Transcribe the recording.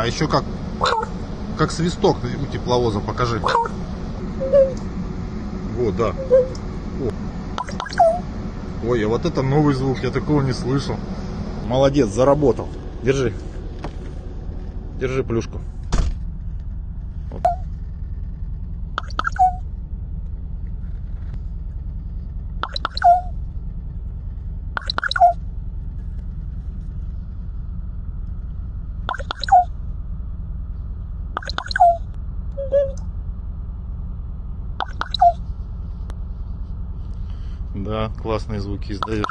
еще как свисток у тепловоза, покажи. Вот, да. О. Ой, а вот это новый звук, я такого не слышал. Молодец, заработал. Держи. Держи плюшку. Вот. Да, классные звуки издаешь.